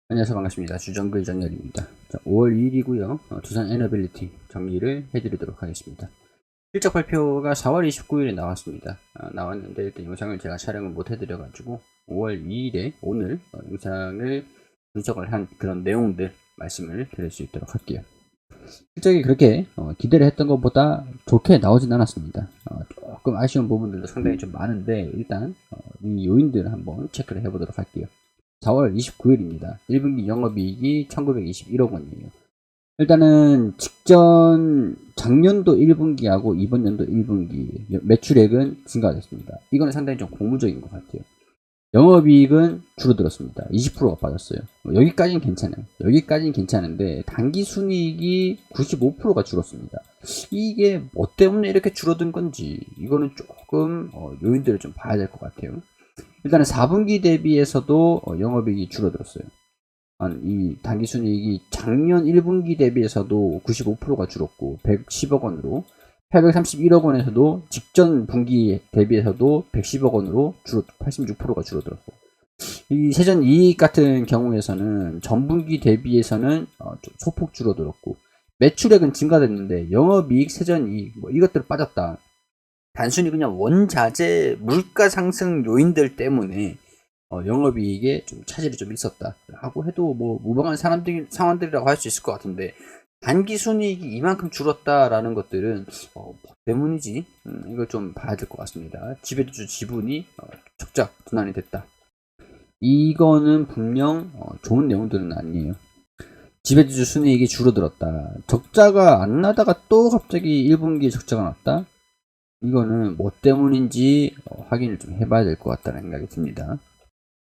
안녕하세요. 반갑습니다. 주정글 정렬입니다. 자, 5월 2일이고요. 두산 에너빌리티 정리를 해드리도록 하겠습니다. 실적 발표가 4월 29일에 나왔습니다. 나왔는데 일단 영상을 제가 촬영을 못 해드려가지고 5월 2일에 오늘 영상을 분석을 한 그런 내용들 말씀을 드릴 수 있도록 할게요. 실적이 그렇게 기대를 했던 것보다 좋게 나오진 않았습니다. 조금 아쉬운 부분들도 상당히 좀 많은데 일단 이 요인들을 한번 체크를 해보도록 할게요. 4월 29일입니다. 1분기 영업이익이 1921억 원이에요. 일단은 작년도 1분기하고 이번 연도 1분기 매출액은 증가됐습니다. 이거는 상당히 좀 고무적인 것 같아요. 영업이익은 줄어들었습니다. 20%가 빠졌어요. 여기까지는 괜찮아요. 여기까지는 괜찮은데 단기순이익이 95%가 줄었습니다. 이게 뭐 때문에 이렇게 줄어든 건지 이거는 조금 요인들을 좀 봐야 될 것 같아요. 일단은 4분기 대비해서도 영업이익이 줄어들었어요. 이 단기순이익이 작년 1분기 대비해서도 95%가 줄었고 110억 원으로 831억 원에서도 직전 분기 대비해서도 110억 원으로 86%가 줄어들었고 이 세전 이익 같은 경우에서는 전분기 대비해서는 좀 소폭 줄어들었고 매출액은 증가됐는데 영업이익, 세전이익 뭐 이것들 빠졌다. 단순히 그냥 원자재 물가 상승 요인들 때문에 영업이익에 좀 차질이 좀 있었다라고 해도 뭐 무방한 상황들이라고 할 수 있을 것 같은데 단기 순이익이 이만큼 줄었다라는 것들은 뭐 때문이지 이걸 좀 봐야 될 것 같습니다. 지배주 지분이 적자 분할이 됐다. 이거는 분명 좋은 내용들은 아니에요. 지배주 순이익이 줄어들었다. 적자가 안 나다가 또 갑자기 1분기에 적자가 났다. 이거는 뭐 때문인지 확인을 좀 해봐야 될 것 같다는 생각이 듭니다.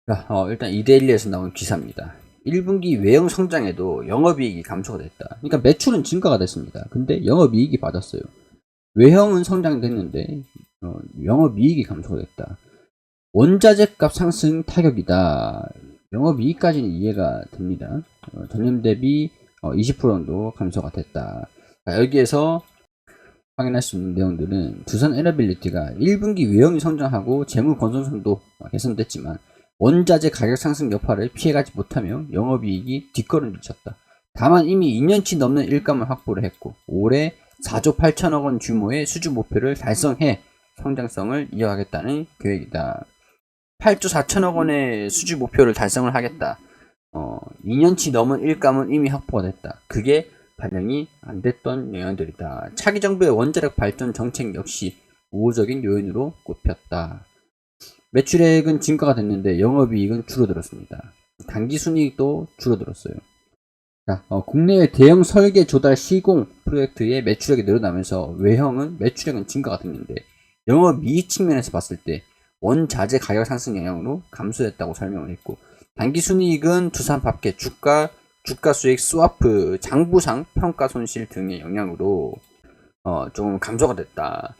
자, 일단 이데일리에서 나온 기사입니다. 1분기 외형 성장에도 영업이익이 감소가 됐다. 그러니까 매출은 증가가 됐습니다. 근데 영업이익이 빠졌어요. 외형은 성장됐는데 영업이익이 감소가 됐다. 원자재 값 상승 타격이다. 영업이익까지는 이해가 됩니다. 전년 대비 20% 정도 감소가 됐다. 자, 여기에서 확인할 수 있는 내용들은 두산 에너빌리티가 1분기 외형이 성장하고 재무 건전성도 개선됐지만 원자재 가격 상승 여파를 피해가지 못하며 영업이익이 뒷걸음질 쳤다. 다만 이미 2년치 넘는 일감을 확보를 했고 올해 4조 8천억 원 규모의 수주 목표를 달성해 성장성을 이어가겠다는 계획이다. 8조 4천억 원의 수주 목표를 달성을 하겠다. 2년치 넘은 일감은 이미 확보가 됐다. 그게 반영이 안 됐던 영향들이다. 차기 정부의 원자력 발전 정책 역시 우호적인 요인으로 꼽혔다. 매출액은 증가가 됐는데 영업이익은 줄어들었습니다. 단기순이익도 줄어들었어요. 자, 국내의 대형 설계 조달 시공 프로젝트의 매출액이 늘어나면서 외형은 매출액은 증가가 됐는데 영업이익 측면에서 봤을 때 원자재 가격 상승 영향으로 감소했다고 설명을 했고 단기순이익은 두산밥켓 주가 수익 스와프 장부상 평가 손실 등의 영향으로 좀 감소가 됐다.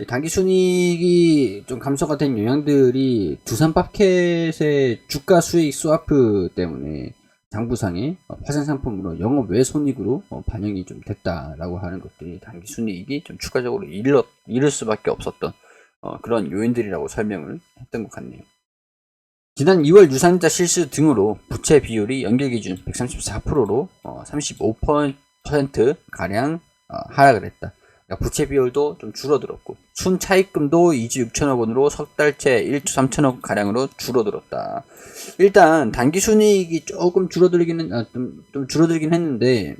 단기 순이익이 좀 감소가 된 영향들이 두산밥켓의 주가 수익 스와프 때문에 장부상의 파생 상품으로 영업 외 손익으로 반영이 좀 됐다라고 하는 것들이 단기 순이익이 좀 추가적으로 잃을 수밖에 없었던 그런 요인들이라고 설명을 했던 것 같네요. 지난 2월 유상자 실수 등으로 부채 비율이 연결 기준 134%로 35% 가량 하락을 했다. 그러니까 부채 비율도 좀 줄어들었고 순 차입금도 2조 6천억 원으로 석 달째 1조 3천억 가량으로 줄어들었다. 일단 단기 순이익이 조금 좀 줄어들긴 했는데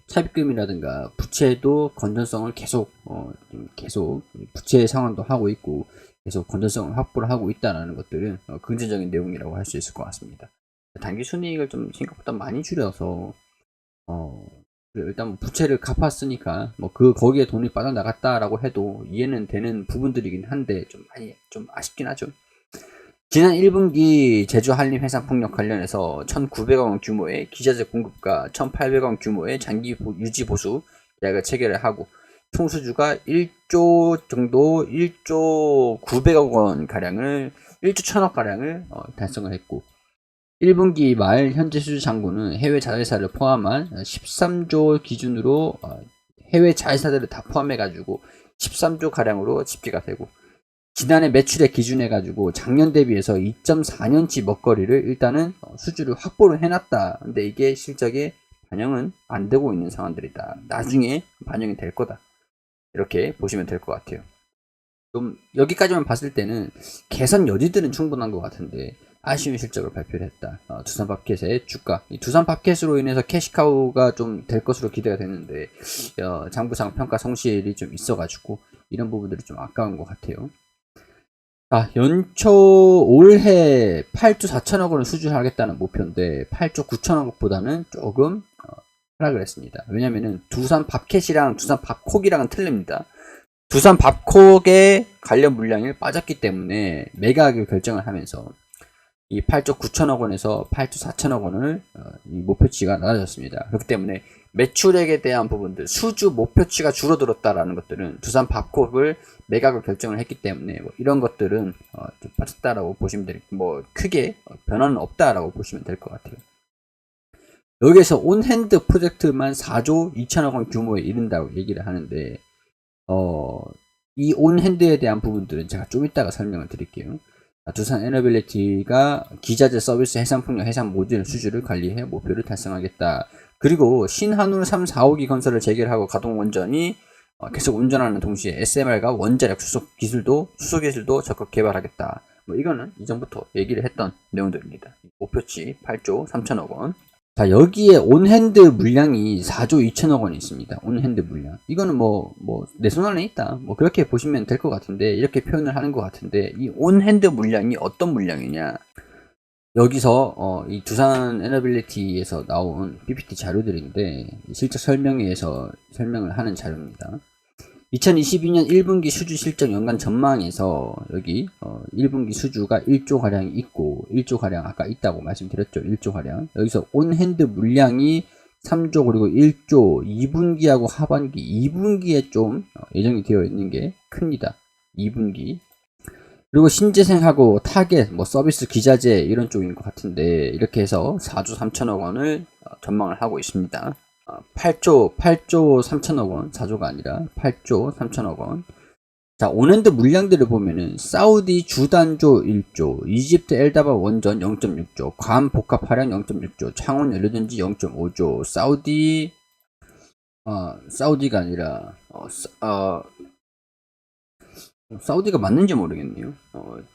차입금이라든가 부채도 건전성을 계속 부채 상환도 하고 있고 계속 건전성을 확보를 하고 있다는 것들은 긍정적인 내용이라고 할 수 있을 것 같습니다. 단기 순이익을 좀 생각보다 많이 줄여서 일단 뭐 부채를 갚았으니까 뭐 거기에 돈이 빠져나갔다라고 해도 이해는 되는 부분들이긴 한데 좀 많이 좀 아쉽긴 하죠. 지난 1분기 제주 한림 해상 폭력 관련해서 1,900억 원 규모의 기자재 공급과 1,800억 원 규모의 장기 유지 보수 계약을 체결을 하고 총수주가 1조 정도 1조 900억 원 가량을 1조 1000억 가량을 달성을 했고 1분기 말 현재 수주 잔고는 해외 자회사를 포함한 13조 기준으로 해외 자회사들을 다 포함해 가지고 13조 가량으로 집계가 되고 지난해 매출액 기준해 가지고 작년 대비해서 2.4년치 먹거리를 일단은 수주를 확보를 해놨다. 근데 이게 실적에 반영은 안 되고 있는 상황들이다. 나중에 반영이 될 거다. 이렇게 보시면 될 것 같아요. 좀 여기까지만 봤을 때는 개선 여지들은 충분한 것 같은데 아쉬운 실적을 발표를 했다. 두산밥켓의 주가, 이 두산밥켓으로 인해서 캐시카우가 좀 될 것으로 기대가 됐는데 장부상 평가 성실이 좀 있어가지고 이런 부분들이 좀 아까운 것 같아요. 연초 올해 8조 4천억 원을 수주하겠다는 목표인데 8조 9천억보다는 조금 하락을 했습니다. 왜냐면은 두산 밥켓이랑 두산 밥콕이랑은 틀립니다. 두산 밥콕의 관련 물량이 빠졌기 때문에 매각을 결정을 하면서 이 8조 9천억 원에서 8조 4천억 원을 이 목표치가 낮아졌습니다. 그렇기 때문에 매출액에 대한 부분들, 수주 목표치가 줄어들었다라는 것들은 두산 밥콕을 매각을 결정을 했기 때문에 뭐 이런 것들은 좀 빠졌다라고 보시면 뭐 크게 변화는 없다라고 보시면 될 것 같아요. 여기에서 온핸드 프로젝트만 4조 2천억 원 규모에 이른다고 얘기를 하는데 이 온핸드에 대한 부분들은 제가 좀 이따가 설명을 드릴게요. 두산 에너빌리티가 기자재 서비스 해상풍력 해상 모듈 수주를 관리해 목표를 달성하겠다. 그리고 신한울 3, 4호기 건설을 재개하고 가동 원전이 계속 운전하는 동시에 SMR과 원자력 수소 기술도 적극 개발하겠다. 뭐 이거는 이전부터 얘기를 했던 내용들입니다. 목표치 8조 3천억 원. 자, 여기에 온핸드 물량이 4조 2천억 원이 있습니다. 온핸드 물량. 이거는 내 손 안에 있다. 뭐 그렇게 보시면 될 것 같은데, 이렇게 표현을 하는 것 같은데, 이 온핸드 물량이 어떤 물량이냐. 여기서, 이 두산 에너빌리티에서 나온 PPT 자료들인데, 실적 설명회에서 설명을 하는 자료입니다. 2022년 1분기 수주 실적 연간 전망에서 여기 1분기 수주가 1조가량이 있고 1조가량 아까 있다고 말씀드렸죠. 1조가량. 여기서 온핸드 물량이 3조 그리고 1조 2분기하고 하반기 2분기에 좀 예정이 되어 있는 게 큽니다. 2분기. 그리고 신재생하고 타겟, 서비스 기자재 이런 쪽인 것 같은데 이렇게 해서 4조 3천억 원을 전망을 하고 있습니다. 8조 3천억 원, 4조가 아니라 8조 3천억 원. 자, 온핸드 물량들을 보면은 사우디 주단조 1조, 이집트 엘다바 원전 0.6조, 괌 복합 화량 0.6조, 창원 연료전지 0.5조, 사우디가 아니라 사우디가 맞는지 모르겠네요.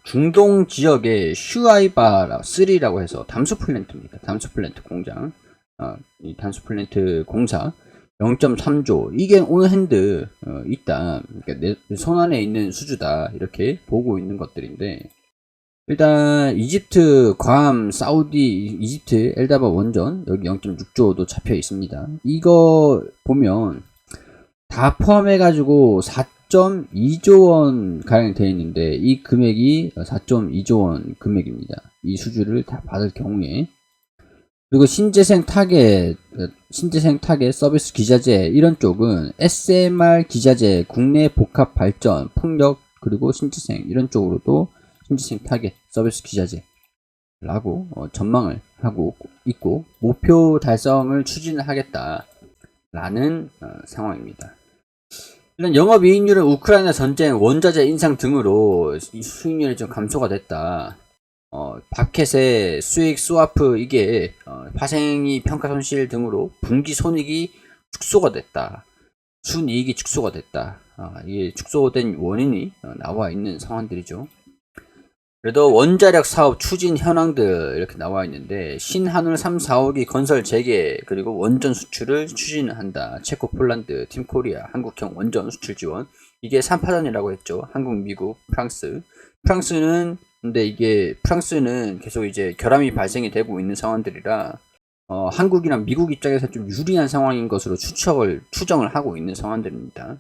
중동 지역의 슈아이바 3라고 해서 담수 플랜트입니다. 담수 플랜트 공장. 이 담수 플랜트 공사 0.3조 이게 온핸드 있다. 그러니까 내 손 안에 있는 수주다. 이렇게 보고 있는 것들인데 일단 이집트 괌 사우디 이집트 엘다바 원전 여기 0.6조도 잡혀 있습니다. 이거 보면 다 포함해 가지고 4.2조 원 가량 되어 있는데 이 금액이 4.2조 원 금액입니다. 이 수주를 다 받을 경우에. 그리고 신재생 타겟 서비스 기자재 이런 쪽은 SMR 기자재, 국내 복합 발전, 풍력 그리고 신재생 이런 쪽으로도 신재생 타겟 서비스 기자재라고 전망을 하고 있고 목표 달성을 추진을 하겠다라는 상황입니다. 이런 영업이익률은 우크라이나 전쟁, 원자재 인상 등으로 수익률이 좀 감소가 됐다. 밥켓의 수익 스와프 이게 파생이 평가 손실 등으로 분기 손익이 축소가 됐다. 순이익이 축소가 됐다. 이게 축소된 원인이 나와 있는 상황들이죠. 그래도 원자력 사업 추진 현황들 이렇게 나와 있는데 신한울 3, 4호기 건설 재개 그리고 원전 수출을 추진한다. 체코, 폴란드, 팀 코리아, 한국형 원전 수출 지원 이게 3파전이라고 했죠. 한국, 미국, 프랑스. 프랑스는 계속 이제 결함이 발생이 되고 있는 상황들이라 한국이랑 미국 입장에서 좀 유리한 상황인 것으로 추정을 하고 있는 상황들입니다.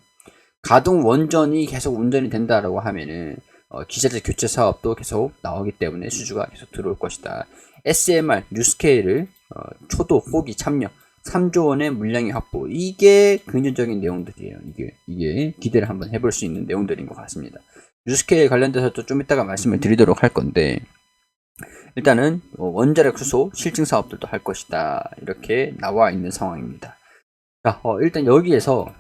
가동 원전이 계속 운전이 된다라고 하면은 기자재 교체 사업도 계속 나오기 때문에 수주가 계속 들어올 것이다. SMR 뉴스케일을 초도 호기 참여 3조 원의 물량의 확보 이게 긍정적인 내용들이에요. 이게 기대를 한번 해볼 수 있는 내용들인 것 같습니다. 뉴스케일 관련돼서도 좀 이따가 말씀을 드리도록 할 건데 일단은 원자력 수소 실증 사업들도 할 것이다. 이렇게 나와 있는 상황입니다. 자, 일단 여기에서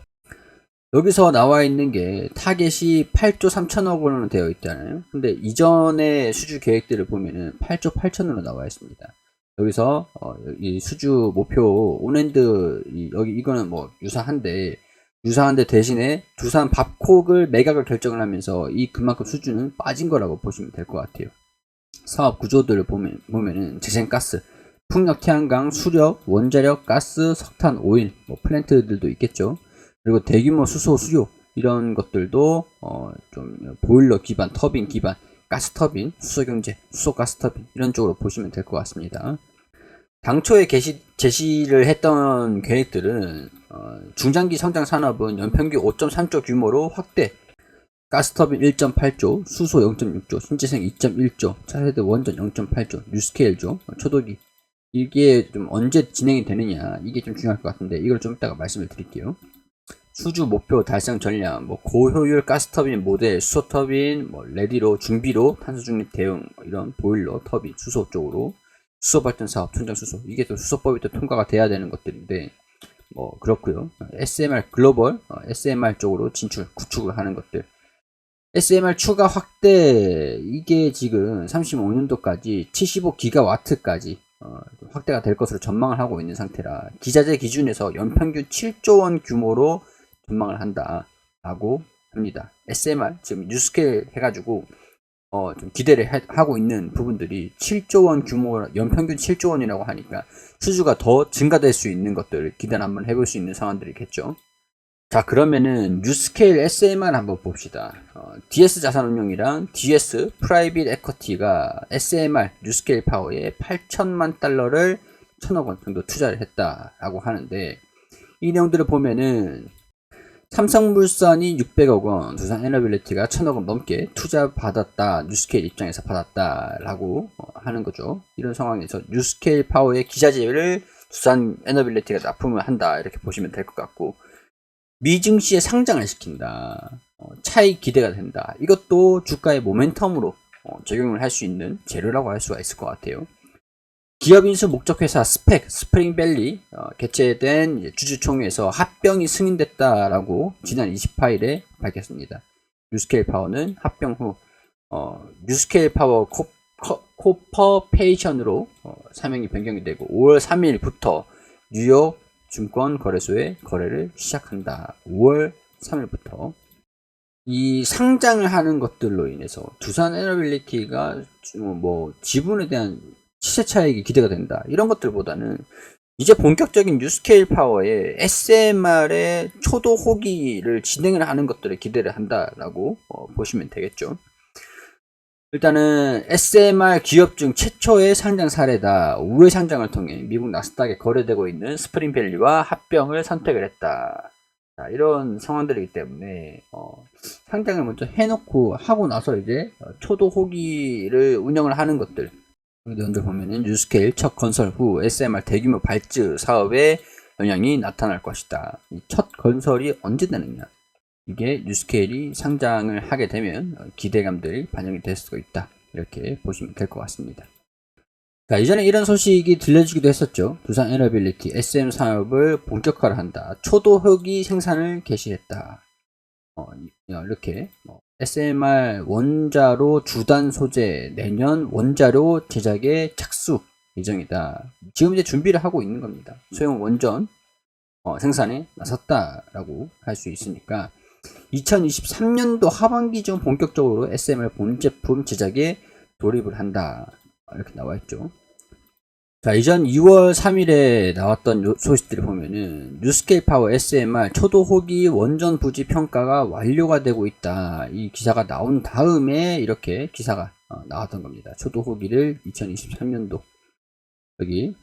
여기서 나와 있는 게 타겟이 8조 3천억 원으로 되어 있잖아요. 근데 이전의 수주 계획들을 보면은 8조 8천으로 나와 있습니다. 여기서 이 수주 목표 온핸드 여기 이거는 뭐 유사한데 대신에 두산 밥콕을 매각을 결정을 하면서 이 그만큼 수주는 빠진 거라고 보시면 될 것 같아요. 사업 구조들을 보면은 재생가스, 풍력, 태양광, 수력, 원자력, 가스, 석탄, 오일, 뭐 플랜트들도 있겠죠. 그리고 대규모 수소, 수요 이런 것들도 좀 보일러 기반, 터빈 기반, 가스 터빈, 수소 경제, 수소 가스 터빈 이런 쪽으로 보시면 될 것 같습니다. 당초에 제시를 했던 계획들은 중장기 성장 산업은 연평균 5.3조 규모로 확대, 가스터빈 1.8조, 수소 0.6조, 신재생 2.1조, 차세대 원전 0.8조, 뉴스케일조, 초도기 이게 좀 언제 진행이 되느냐 이게 좀 중요할 것 같은데 이걸 좀 이따가 말씀을 드릴게요. 수주 목표 달성 전략, 뭐 고효율 가스터빈 모델, 수소터빈, 뭐 레디로 준비로 탄소 중립 대응 이런 보일러, 터빈, 수소 쪽으로 수소 발전 사업, 천장 수소 이게 또 수소법이 또 통과가 돼야 되는 것들인데 뭐 그렇고요. SMR 글로벌, SMR 쪽으로 진출 구축을 하는 것들. SMR 추가 확대 이게 지금 35년도까지 75기가와트까지 확대가 될 것으로 전망을 하고 있는 상태라 기자재 기준에서 연평균 7조 원 규모로 전망을 한다라고 합니다. SMR 지금 뉴스케일 해가지고 좀 기대를 하고 있는 부분들이 7조 원 규모 연평균 7조 원이라고 하니까 수주가 더 증가될 수 있는 것들을 기대를 한번 해볼 수 있는 상황들이겠죠. 자, 그러면은 뉴스케일 SMR 한번 봅시다. DS 자산운용이랑 DS 프라이빗 에쿼티가 SMR 뉴스케일 파워에 8천만 달러를 1,000억 원 정도 투자를 했다라고 하는데 이 내용들을 보면은 삼성물산이 600억 원, 두산에너빌리티가 1,000억 원 넘게 투자 받았다, 뉴스케일 입장에서 받았다라고 하는 거죠. 이런 상황에서 뉴스케일 파워의 기자재를 두산에너빌리티가 납품을 한다 이렇게 보시면 될 것 같고 미증시에 상장을 시킨다. 차익 기대가 된다. 이것도 주가의 모멘텀으로 적용을 할 수 있는 재료라고 할 수가 있을 것 같아요. 기업인수 목적회사 스프링밸리 개최된 주주총회에서 합병이 승인됐다라고 지난 28일에 밝혔습니다. 뉴스케일 파워는 합병 후 뉴스케일 파워 코퍼페이션으로 사명이 변경이 되고 5월 3일부터 뉴욕 증권거래소에 거래를 시작한다. 5월 3일부터 이 상장을 하는 것들로 인해서 두산에너빌리티가 뭐 지분에 대한 시세 차익이 기대가 된다. 이런 것들보다는 이제 본격적인 뉴스케일 파워의 SMR의 초도 호기를 진행을 하는 것들을 기대를 한다라고 보시면 되겠죠. 일단은 SMR 기업 중 최초의 상장 사례다. 우회 상장을 통해 미국 나스닥에 거래되고 있는 스프링밸리와 합병을 선택을 했다. 자, 이런 상황들이기 때문에 상장을 먼저 해놓고 하고 나서 이제 초도 호기를 운영을 하는 것들 내용들 보면은 뉴스케일 첫 건설 후 SMR 대규모 발주 사업에 영향이 나타날 것이다. 이 첫 건설이 언제 되느냐? 이게 뉴스케일이 상장을 하게 되면 기대감들이 반영이 될 수가 있다. 이렇게 보시면 될 것 같습니다. 자, 이전에 이런 소식이 들려주기도 했었죠. 두산에너빌리티 SM 사업을 본격화를 한다. 초도 호기 생산을 개시했다. 이렇게 SMR 원자로 주단 소재 내년 원자로 제작에 착수 예정이다. 지금 이제 준비를 하고 있는 겁니다. 소형 원전 생산에 나섰다라고 할 수 있으니까 2023년도 하반기 중 본격적으로 SMR 본제품 제작에 돌입을 한다. 이렇게 나와 있죠. 자, 이전 2월 3일에 나왔던 소식들을 보면은 뉴스케일 파워 SMR 초도 호기 원전 부지 평가가 완료가 되고 있다. 이 기사가 나온 다음에 이렇게 기사가 나왔던 겁니다. 초도 호기를 2023년도 여기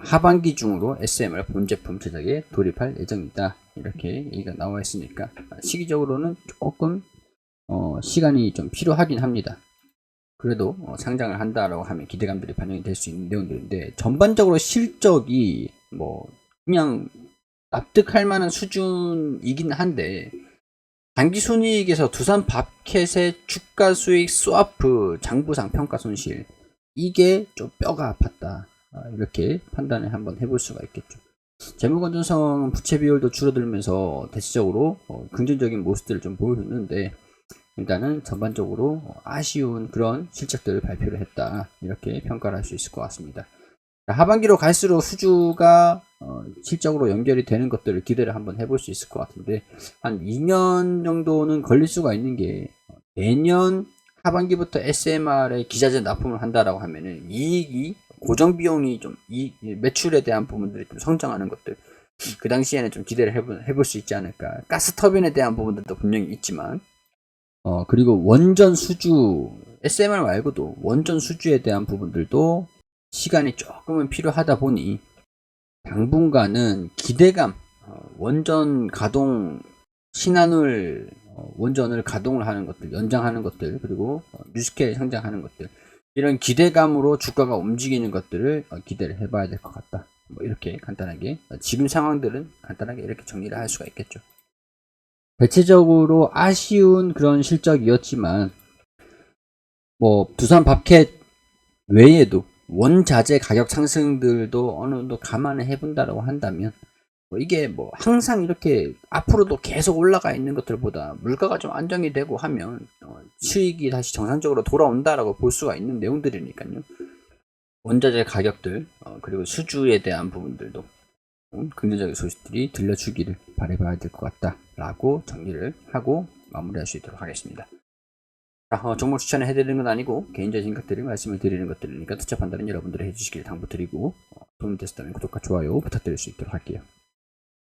하반기 중으로 SMR 본제품 제작에 돌입할 예정이다. 이렇게 얘기가 나와 있으니까 시기적으로는 조금 시간이 좀 필요하긴 합니다. 그래도 상장을 한다라고 하면 기대감들이 반영이 될 수 있는 내용들인데 전반적으로 실적이 뭐 그냥 납득할 만한 수준이긴 한데 당기순이익에서 두산 밥켓의 주가 수익 스와프 장부상 평가 손실 이게 좀 뼈가 아팠다. 이렇게 판단을 한번 해볼 수가 있겠죠. 재무 건전성, 부채 비율도 줄어들면서 대체적으로 긍정적인 모습들을 좀 보여줬는데, 일단은 전반적으로 아쉬운 그런 실적들을 발표를 했다, 이렇게 평가를 할 수 있을 것 같습니다. 하반기로 갈수록 수주가 실적으로 연결이 되는 것들을 기대를 한번 해볼 수 있을 것 같은데, 한 2년 정도는 걸릴 수가 있는 게, 내년 하반기부터 SMR에 기자재 납품을 한다라고 하면은 이익이, 고정 비용이 좀 매출에 대한 부분들이 좀 성장하는 것들, 그 당시에는 좀 기대를 해볼 수 있지 않을까. 가스터빈에 대한 부분들도 분명히 있지만, 그리고 원전 수주, SMR 말고도 원전 수주에 대한 부분들도 시간이 조금은 필요하다 보니, 당분간은 기대감, 원전 가동, 신한울 원전을 가동을 하는 것들, 연장하는 것들, 그리고 뉴스케일 상장하는 것들, 이런 기대감으로 주가가 움직이는 것들을 기대를 해봐야 될 것 같다. 뭐 이렇게 간단하게, 지금 상황들은 간단하게 이렇게 정리를 할 수가 있겠죠. 대체적으로 아쉬운 그런 실적이었지만, 뭐 두산 밥캣 외에도 원자재 가격 상승들도 어느 정도 감안을 해본다라고 한다면, 이게 뭐 항상 이렇게 앞으로도 계속 올라가 있는 것들보다 물가가 좀 안정이 되고 하면 수익이 다시 정상적으로 돌아온다라고 볼 수가 있는 내용들이니까요. 원자재 가격들, 그리고 수주에 대한 부분들도 긍정적인 소식들이 들려주기를 바라봐야 될 것 같다라고 정리를 하고 마무리할 수 있도록 하겠습니다. 정보 추천을 해드리는 건 아니고 개인적인 생각들을 말씀을 드리는 것들이니까 투자 판단은 여러분들이 해주시길 당부드리고, 도움이 됐다면 구독과 좋아요 부탁드릴 수 있도록 할게요.